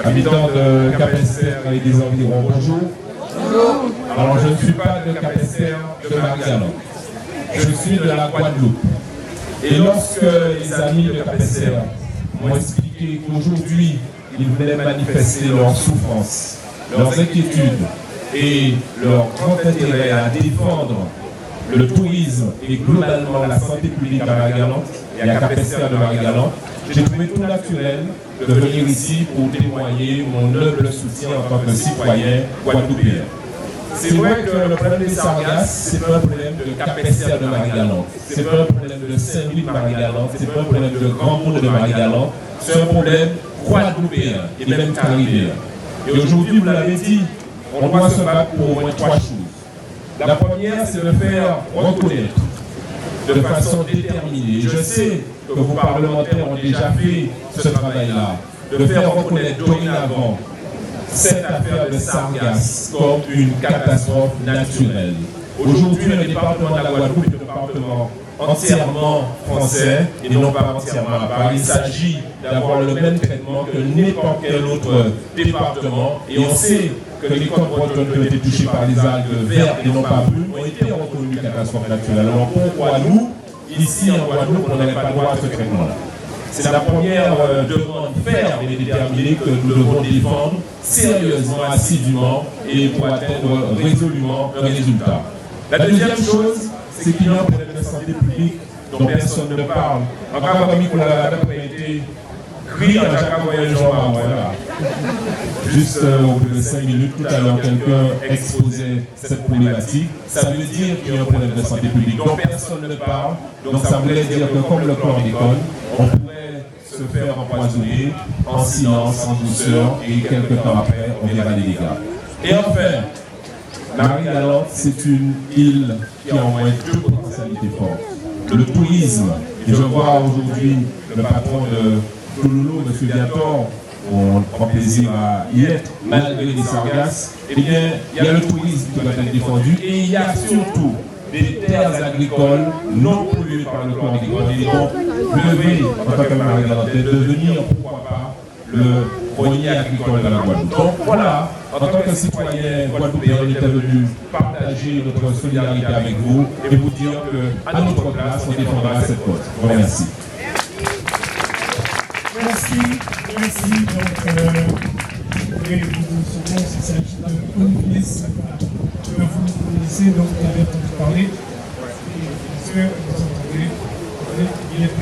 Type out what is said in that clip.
habitants de Cap-Esther et des environs, bonjour. Alors je ne suis pas de Cap-Esther, de Marie-Galante. Je suis de la Guadeloupe. Et lorsque les amis de Cap-Esther m'ont expliqué qu'aujourd'hui, ils voulaient manifester leurs souffrances, leurs inquiétudes et leur grand intérêt à défendre le tourisme et globalement la santé publique à Marie-Galante et à Cap-Esther de Marie-Galante, j'ai trouvé tout naturel de venir ici pour témoigner mon humble soutien en tant que citoyen guadeloupéen. C'est vrai que le problème des sargasses, ce n'est pas un problème de Cap-Esther de Marie-Galante, ce n'est pas un problème de Saint-Louis de Marie-Galante, ce n'est pas un problème de Grand Monde de Marie-Galante, c'est un problème guadeloupéen et même caribéen. Et aujourd'hui, vous l'avez dit, on doit se battre pour au moins 3 choses. La première, c'est de faire reconnaître de façon déterminée. Je sais que vos parlementaires ont déjà fait ce travail-là, de faire reconnaître dorénavant cette affaire de sargasses comme une catastrophe naturelle. Aujourd'hui, le département de la Guadeloupe est un département entièrement français et non pas entièrement à part. Il s'agit d'avoir le même traitement que n'importe quel autre département et on sait que les côtes bretonnes qui ont été touchées par les algues vertes et non pas brunes ont été reconnues catastrophes naturelles. Alors pourquoi nous, ici en Guadeloupe, on n'aurait pas droit à ce traitement-là? C'est la première demande ferme et déterminée que nous devons défendre sérieusement, assidûment et pour atteindre résolument un résultat. La deuxième chose, c'est qu'il y a un problème de santé publique dont personne ne parle. Encore comme il a été crié à chaque voyageur, voilà. Juste au bout de 5 minutes, tout à l'heure, quelqu'un exposait cette problématique. Ça veut dire qu'il y a un problème de santé publique dont personne ne parle. Donc ça voulait dire que comme le chlordécone, on pourrait se faire empoisonner en silence, en douceur, et quelques temps après, on verra les dégâts. Et enfin, Marie-Galante, c'est une île qui a au moins 2 potentialités fortes. Le tourisme, et je vois aujourd'hui le patron de Touloulou, M. Viator, on prend plaisir à y être, malgré les sargasses, eh bien, il y a le tourisme qui doit être défendu, et il y a surtout des terres agricoles non polluées par le chlordécone. Et donc, vous devez, en tant que Marie-Galante, devenir, pourquoi pas, le grenier agricole de la Guadeloupe. Donc voilà, en tant que citoyen guadeloupéen, on était venu partager notre solidarité avec vous et vous dire qu'à notre place, on défendra cette cause. Je vous remercie. Merci. Donc, il s'agit de Olivier Saka, que vous connaissez, donc vous avez entendu parler. Et bien sûr, vous entendez, il est